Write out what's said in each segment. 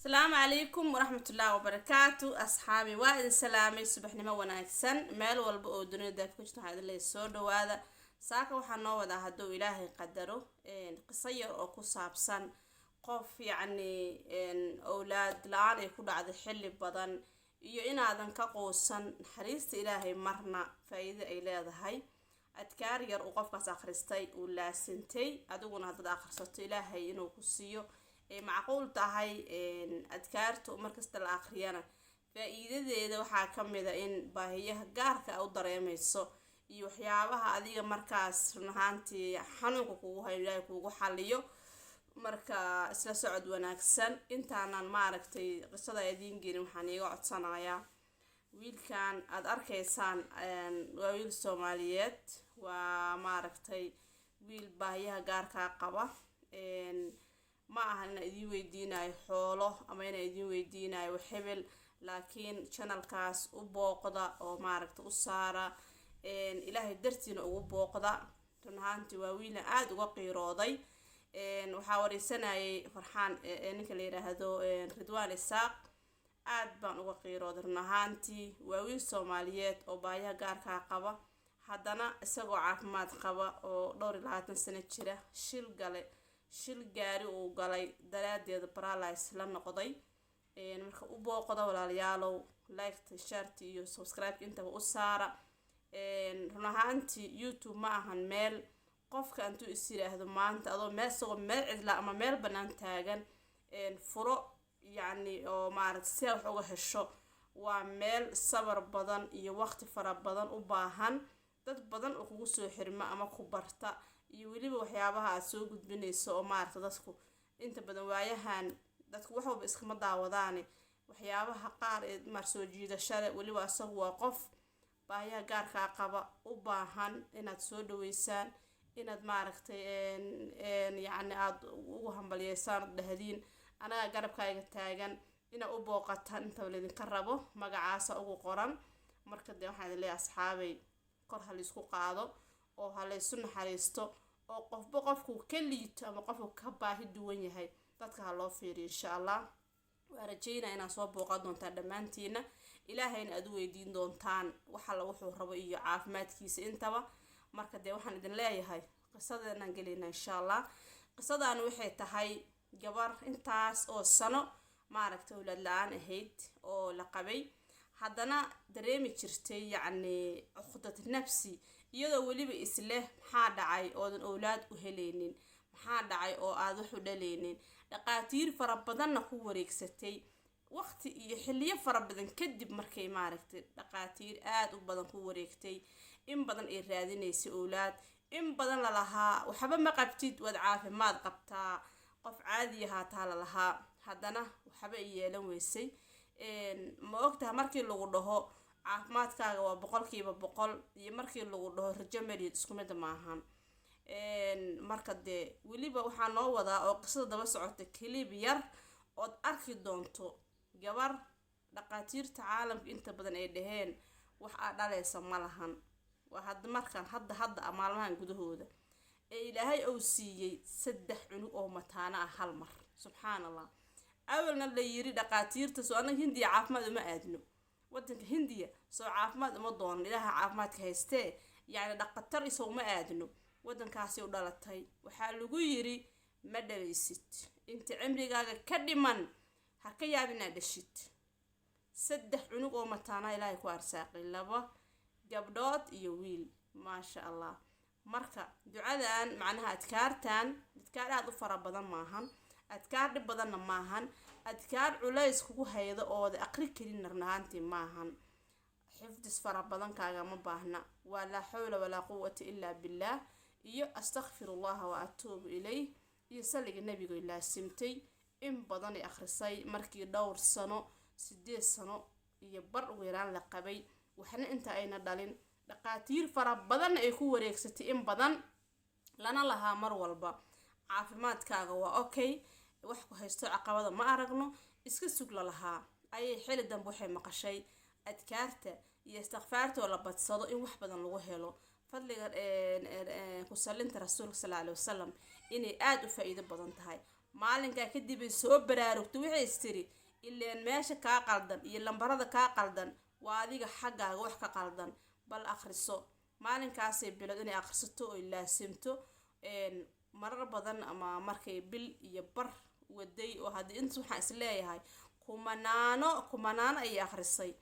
السلام عليكم ورحمة الله وبركاته أصحابي وائد السلامي صبحنا وناكسن مال والبو دنيا دافكوش هذا اللي سود وهذا ساكا وحنا ودا هدو إلهي قدره قصير أو كصابسن قف يعني أولاد لعان يكون عاد حل بدن إن هذا كقوسن حريست إلهي مرنا فإذا إلى هاي أذكار يرقف قص آخرستي ولا سنتي أدونا هذا آخر صوت إلهي إنه قصيو معقول تهاي أذكارته مركز الآخريانا فإذا waxaa kamida in baahiyaha gaarka ah u dareemayso iyo waxyaabaha adiga markaas runaantii xanuunka kugu hayo Ilaahay kugu xaliyo marka isla socod wanaagsan intaanan maaragtay qisada idin gelin waxaan iga codsanayaa wiilkan aad arkaysaan waa wiil Soomaaliyeed waa maaragtay wiil baahiyaha gaarka qaba ma ahana idin weydiinayo xoolo ama inay idin weydiinayo hebel laakiin channelkaas u booqda oo maaragtay u saara ilaahay dartiina ugu booqda runaantii waa wiil aad uga qiirooday waxa wareysanayay farxaan ninka la yiraahdo Ridwaan Isaaq aad baan uga qiirooday runaantii waa wiil Soomaaliyeed oo baahiyaha gaarka qaba haddana isagoo caafimaad qaba oo 22 sano jira shil gaari uu galay daraadeeda paralysis la noqday marka u booqda walaalayaalow like share iyo subscribe intaba u saara runaantii YouTube ma ahan meel qofka intuu is yiraahdo maanta adoo meel cidla ama meel banaan taagan furo yani oo maaragtay si wax uga hesho waa meel sabar badan iyo waqti fara badan u baahan dad badan oo kugu soo xirma ama ku barta iyo waliba waxyaabaha aad soo gudbinayso oo maaragtay dadku inta badan waayahan dadku wax walba iskama daawadaan waxyaabaha qaar ee mar soo jiidashada waliba asagu waa qof baahiyaha gaarka qaba u baahan inaad soo dhaweysaan inaad maaragtay yani aad ugu hambalyeysaan dhahdin anaga garabkayga taagan ina u booqataan inta waliin ka rabo magacaasa ugu qoran marka de waxaan leeyahay asxaabay kor hal isku qaado oo halaysu naxariisto oo qofku ka liito ama qofku ka baahi duwan yahay dadka ha loo fiiriyo insha Allah waa rajeynaa inaan soo booqan doontaan dhamaantiina ilaahayna aad weydiin doontaan waxa la wuxuu rabo iyo caafimaadkiisa intaba marka de waxaan idin leeyahay qisadeenan galina insha Allah qisadan waxay tahay gabar intaas oo sano maaragtay awlaad la'aan ahayd oo la qabay haddana dareemi jirtay yani uqdad nafsi iyadoo waliba isle maxaa dhacay oo awlaad u heleynin maxaa dhacay oo aad wax u dhaleynin dhaqaatiir fara badanna ku wareegsatay waqti iyo xilliyo fara badan kadib markay maaragtay dhaqaatiir aad u badan ku wareegtay in badan ay raadinaysay awlaad in badan la lahaa waxba ma qabtid wad caafimaad qabtaa qof caadi ah taa la lahaa haddana waxba ay yeelan weysay ma ogtahay markii lagu dhaho caafimaadkaaga waa 100% iyo markii lagu dhaho rajo marid isku mid ma ahan marka de waliba waxaa noo wadaa oo qisada daba socota clip yar oo arki doonto gabar dhaqaatiirta caalamka inta badan ay dhaheen wax aad dhalaysa ma lahan waa hadda markan hadda maalmahan gudahooda ee ilaahay uu siiyay 3 cunug oo mataana ah hal mar subhanallah awalna la yiri dhaqaatiirta soo anaga Hindiya caafimaad uma aadno wadanka Hindiya soo caafimaad uma doon ilaaha caafimaadka haystee yani dhaqatar isoo ma aadno wadankaasi u dhalatay waxa lagu yiri ma dhalaysid inta cimrigaaga ka dhiman ha ka yaabina dhashid 3 cunug oo mataana ilaahay ku arsaaqay 2 gabdhood iyo wiil ma sha Allah marka ducadan macnaha adkaartan dadka aad u fara badan maahan adkaar dhib badanna maahan adkaar culays kugu haydo oo aqri karin narnaantii maahan xifdis fara badan kaaga ma baahna wala hawla wala quwwata illa billah iyo astaghfirullah wa atuubu ilay iyo saliga nabiga ilaa simtay in badan ay akhrisay markii dhowr sano 8 sano iyo bar weeraan la qabay waxna inta ayna dhalin dhaqaatiir fara badan ay ku wareegsatay in badan lana lahaa mar walba caafimaadkaaga waa okay wax ku haysto caqabada ma aragno iska sug la lahaa ay xilli dambe waxay maqashay adkaarta iyo istighfaarta la badsado in wax badan lagu helo fadliga ku salinta rasuulka sallallahu alayhi wasallam inay aad u faa'iido badan tahay maalinkaa kadib ay soo baraarugto waxay istiri ileen meesha kaa qaldan iyo lambarada kaa qaldan waa adiga xaggaaga wax ka qaldan bal akhriso maalinkaasay bilowd inay akhrisato oo laasimto marar badan ama markay bil iyo bar waday oo haddii inta waxaan is leeyahay kumanaan ay akhrisay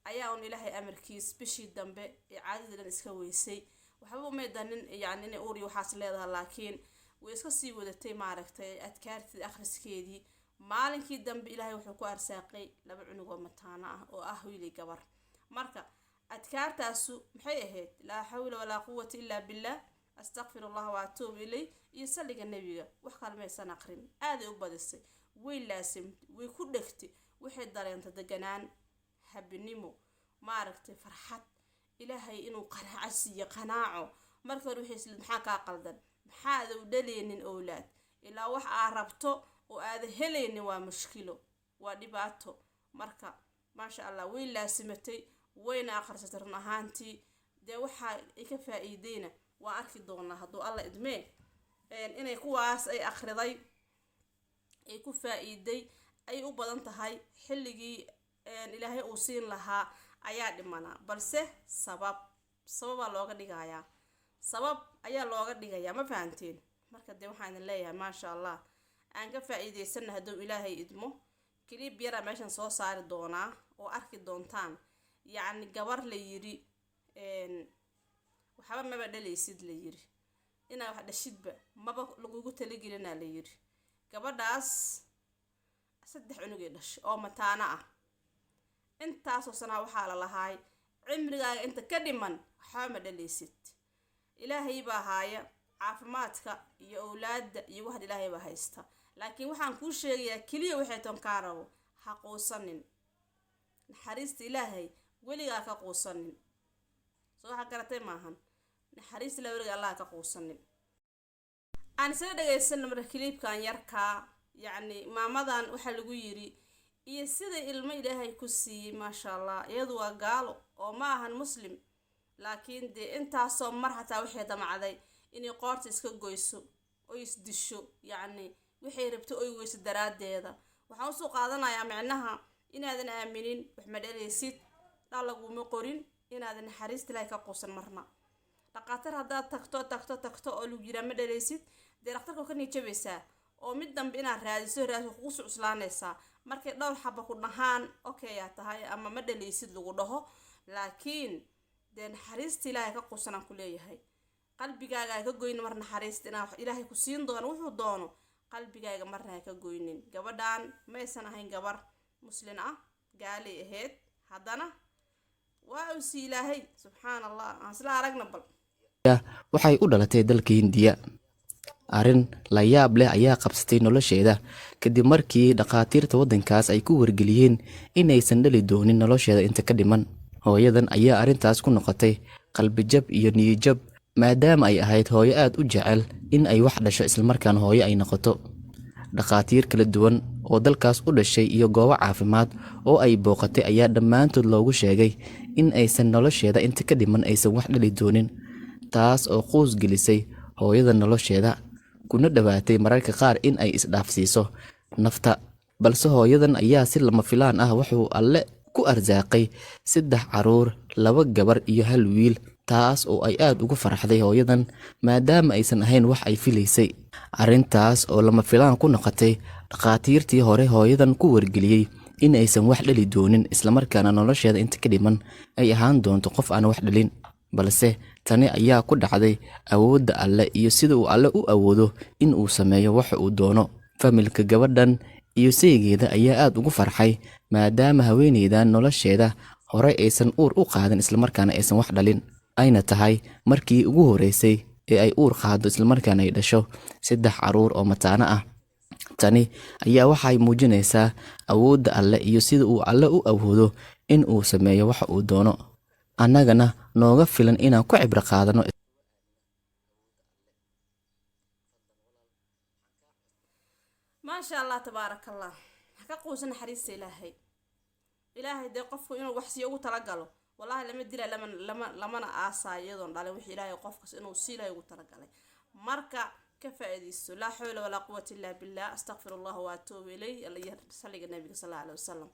ayaa un ilaahay amarkiis bishii dambe ee caadidan iska weysay waxba uma danin yani inay uur iyo waxaas leedahay laakiin way iska sii wadatay maaragtay adkaartii akhriskeedii maalinkii dambe ilaahay wuxuu ku arsaaqay 2 cunug oo mataana ah oo ah wiil iyo gabar marka adkaartaasu maxay ahayd laa hawla walaa quwwata illa billah astaghfirullah wa atuubu ilay iyo saliga nabiga wax kale ma aysan aqrin aad ay u badisay way laasimtay way ku dhagtay waxay dareentay deganaan habnimo maaragtay farxad ilaahay inuu qanaaco qanaaco marka hore wixii isla maxaa ka qaldan maxaad u dhaleenin awlaad ilaa wax aad rabto oo aad helaynin waa mushkilo waa dhibaato marka maasha Allah way laasimatay wayna akhrisatay run ahaantii dee waxa ay ka faa'iideyna waa arki doonaa hadduu alla idmee inay kuwaas ay akhriday ay ku faa'iiday ay u badan tahay xilligii ilaahay uu siin lahaa ayaa dhimanaa balse sabab looga dhigayaa sabab ayaa looga dhigayaa ma fahanteen marka dee waxaan leeyahay maasha Allah aan ka faa'iideysana hadduu ilaahay idmo clip yara meeshan soo saari doonaa oo arki doontaan yani gabar la yiri waxba maba dhalaysid la yiri inaa wax dhashidba maba lagugu talagelinaa la yiri gabadhaas 3 cunug ay dhashay oo mataana ah intaasoo sana waxaa la lahaay cimrigaaga inta ka dhiman waxba ma dhalaysid ilaahay baa haaya caafimaadka iyo awlaadda iyo wax ilaahay baa haysta laakiin waxaan kuu sheegayaa kaliya waxay toon ka rabo ha quusanin naxariista ilaahay weligaa ka quusanin soo waxa garatay maahan naxariista ilaahay weligaa Allah ka quusanin aan sida dhageysan marka clipkan yarka yani maamadan waxa lagu yiri iyo sida ilmo ilaahay ku siiyay maasha Allah iyadu waa gaalo oo ma ahan muslim laakiin de intaasoo mar xataa waxay damacday inay qoorta iska goyso oo isdisho yani waxay rabto oo weyso daraadeeda waxaan u soo qaadanayaa macnaha inaadan aaminin wax ma dhalaysid laguma qorin inaadan naxariista ilaahay ka quusan marna dhaqaatiir haddaad tagto oo lagu yira ma dhalaysid dee dhakhtarka ka nijabaysaa oo mid dambe inaad raadiso kugu cuslaanaysaa markay dhowr xaba ku dhahaan okay yaa tahay ama ma dhalaysid lagu dhaho laakiin dee naxariista ilaahay ka quusan aan ku leeyahay qalbigaaga ka goyn mar naxariista inaa ilaahay ku siin doono wuxuu doono qalbigaaga marna ka goynin gabadhan ma aysan ahayn gabar muslim ah gaali ahayd haddana waa uu si ilaahay subxaanallah aan isla aragna bal waxay u dhalatay dalka Hindiya arin la yaab leh ayaa qabsatay nolosheeda kadib markii dhaqaatiirta wadankaas ay ku wargeliyeen inaysan dhali doonin nolosheeda inta ka dhiman hooyadan ayaa arintaas ku noqotay qalbi jab iyo niyad jab maadaama ay ahayd hooyo aad u jecel in ay wax dhasho isla markaan hooyo ay noqoto dhaqaatiir kala duwan oo dalkaas u dhashay iyo goobo caafimaad oo ay booqatay ayaa dhammaantood loogu sheegay in aysan nolosheeda inta ka dhiman aysan wax dhali doonin taas oo quus gelisay hooyada nolosheeda kuna dhawaatay mararka qaar in ay isdhaafsiiso nafta balse hooyadan ayaa si lama filaan ah wuxuu alle ku arsaaqay 3 caruur 2 gabar iyo 1 wiil taas oo ay aad ugu faraxday hooyadan maadaama aysan ahayn wax ay filaysay arintaas oo lama filaan ku noqotay dhaqaatiirtii hore hooyadan ku wargeliyay in aysan wax dhali doonin isla markaana nolosheeda inta ka dhiman ay ahaan doonto qof aan wax dhalin balse tani ayaa ku dhacday awoodda alle iyo sida uu alle u awoodo in uu sameeyo wax uu doono familka gabadhan iyo saygeeda ayaa aad ugu farxay maadaama haweeneydan nolosheeda hore aysan uur u qaadan isla markaana aysan wax dhalin ayna tahay markii ugu horeysay ee ay uur qaado isla markaana ay dhasho 3 caruur oo mataana ah tani ayaa waxay muujinaysaa awoodda alle iyo sida uu alle u awoodo in uu sameeyo wax uu doono annagana nooga filan inaan ku cibro qaadano maasha Allah tabaarakallah ka quusan naxariista ilaahay de qofku inuu wax si ugu tala galo wallahi lama dila lamana aasaayadoon dhalay wixii ilaahay qofkas inuu si ilaahay ugu tala galay marka كفائديسو لا حول ولا قوة إلا بالله أستغفر الله وأتوب إليه اللي صلى النبي صلى الله عليه وسلم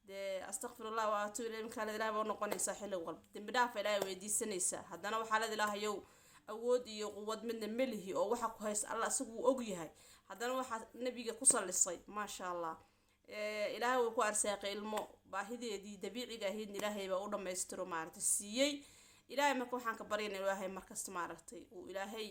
de أستغفر الله وأتوب إليه مكان إلهي ونقنيسا حلو قلب دم بدافع إلهي ويديسنيسا هدنا وحالة إلهي يو أود iyo quwad midna melihi oo waxa ku hays Allah isagu og yahay hadana waxa nabiga ku salisay ma sha Allah ilaahay uu ku arsaaqay ilmo baahideedii dabiiciga ahayd ilaahay baa u dhameystiro maartay siiyay ilaahay marka waxaan ka baryaynaa ilaahay markasta maartay uu ilaahay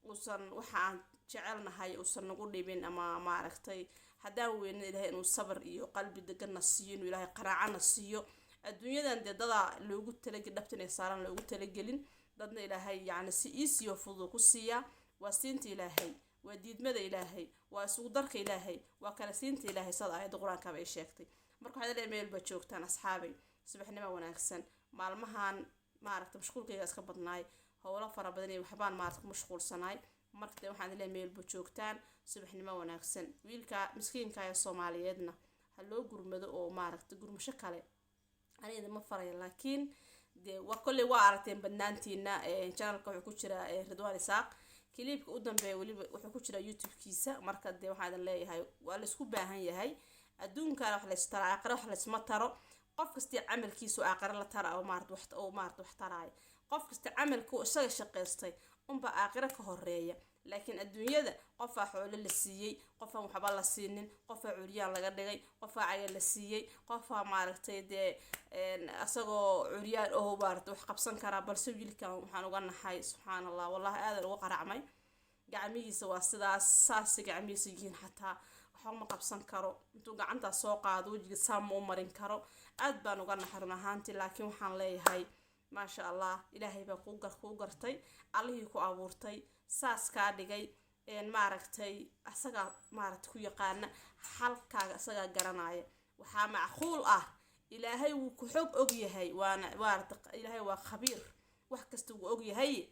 uusan waxaan jecelnahay uusan nagu dhibin ama maartay hadaan weyn ilaahay inuu sabr iyo qalbi degan siiyo inuu ilaahay qaraacana siiyo adduunyadan dada loogu talagalay dhabtan saaran loogu talagalin dadna ilaahay yaani si easy oo fudud ku siiya waa siinta ilaahay waa diidmada ilaahay waa isugu darka ilaahay waa kala siinta ilaahay sida ayada quraanka ay sheegtay marka waxa la meel ba joogtaan asxaabay subaxnimo wanaagsan maalmahan maaragtay mashquulkayga iska badnaay howlo fara badan iyo waxbaan maaragtay mashquulsanaay marka waxaan la meel ba joogtaan subaxnimo wanaagsan wiilka miskiinka ee Soomaaliyeedna ha loo gurmado oo maaragtay gurmasho kale aniga ma farayo laakiin de wakulli waa aragteen badnaantiina channelka wuxuu ku jira Ridwaan Isaaq kilibka u dambeeyay waliba wuxuu ku jira YouTube-kiisa marka de waxaan leeyahay waa la isku baahan yahay adduunka wax la istara aqra wax la isma taro qof kasta amalkiisu aqra la tara oo maarad wax taraay qof kasta amalku isaga shaqeystay umba aqra ka horeeya laakiin adduunyada qof xoolo la siiyay qof waxba la siinin qof curiyaan laga dhigay qof ayaga la siiyay qof maaragtay de asagoo curiyaan oo baarto wax qabsan kara balse wiilkan waxaan uga naxay subhanallah wallahi aad ugu qaracmay gacmihiisa waa sidaas saas gacmihiisa yihiin xataa waxa ma qabsan karo intuu gacanta soo qaado wajiga saam u marin karo aad baan uga naxarun ahaantii laakiin waxaan leeyahay ما شاء الله إلهي بقول قرتي الله يكو أبورتي ساس كادجي إن معركتي أسجع معركت كوي قارن حلقة أسجع جرناية وح معقول إلهي وكحب أجي هاي وأنا وارتق إلهي وخبير وحكستو أجي هاي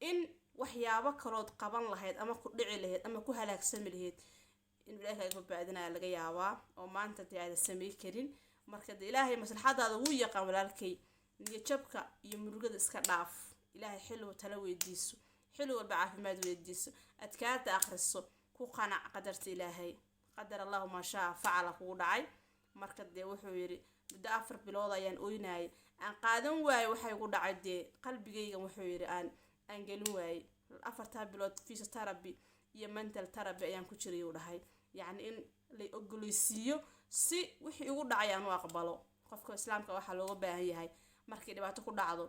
إن وحيا بكرود قبل لهيد أما كل لهيد أما كهلاك سمي لهيد إن إلهي يقول بعدنا لجياوا وما أنت تعالى السمي كرين مركز إلهي مثل حدا هو يقام لالكي niyadjabka iyo murugada iska dhaaf ilaahay xilwa tala weydiiso xilwa caafimaad weydiiso adkaata akhriso ku qanac qadarta ilaahay qadar Allah ma shaa facala ku dhacay marka de wuxuu yiri muddo 4 bilood ayaan ooynaay aan qaadan waay waxay ku dhacay de qalbigayga wuxuu yiri aan gelin waay 4 bilood physiotherapy iyo mental therapy ayaan ku jiray u dhahay yaani in la ogoleysiyo si wixii ugu dhacay aan u aqbalo qofka islaamka waxa looga baahan yahay markii dhibaato ku dhacdo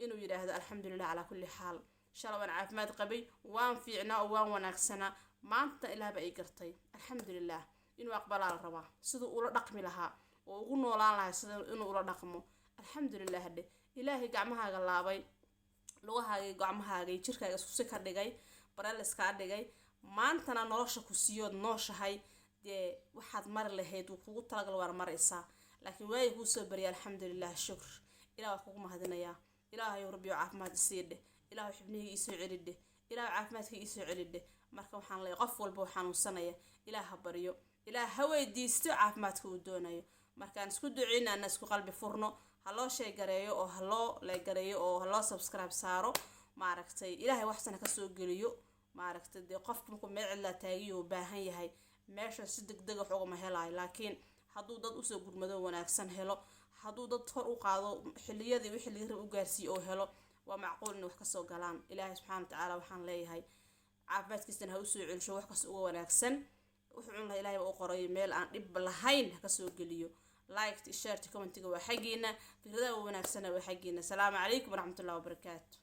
inuu yiraahdo alxamdulillah ala kulli xaal shalwan caafimaad qabay waan fiicnaa oo waan wanaagsana maanta ilaaba ay gartay alxamdulillah inuu aqbalaa la rabaa sidoo uu la dhaqmi lahaa oo ugu noolaan lahaa sidoo inuu ula dhaqmo alxamdulillah hade ilaahi gacmahaaga laabay lugahaaga gacmahaaga jirkaaga isku ka dhigay barales ka dhigay maantana nolosha ku siiyo nooshahay de waxaad mar lahayd uu kugu talagal war maraysa laakiin way ku soo bari alxamdulillah shukr إلهي كوكو مهدنايا إلهي ربي عافماد السيد إلهي حبنيه يسوع علده إلهي عافمادك يسوع علده مركب حان لي غفول بو حان وسنايا إلهي بريو إلهي هوي ديستو عافمادك ودونايا مركان اسكو دعينا ان اسكو قلبي فرنو هلو شي غريو او هلو لا غريو او هلو سبسكرايب سارو ماركتي إلهي وحسنا كسو غليو ماركتي دي قفك مكو ميعلا تاغيو باهان يahay meesha si degdeg ah uga mahelay laakiin haduu dad u soo gudmado wanaagsan helo haduu dad hor u qaado xilliyadii wixii la rab u gaarsiyo oo helo waa macquul in wax ka soo galaan ilaahay subhanahu wa ta'ala waxaan leeyahay caafimaadkiisana ha u soo celsho wax ka soo wanaagsan wuxuu in ilaahay u qoray meel aan dhib lahayn ka soo geliyo like share comment waa xageena fikradaha wanaagsan waa xageena salaamu calaykum waraxmatullaahi wabarakaatuh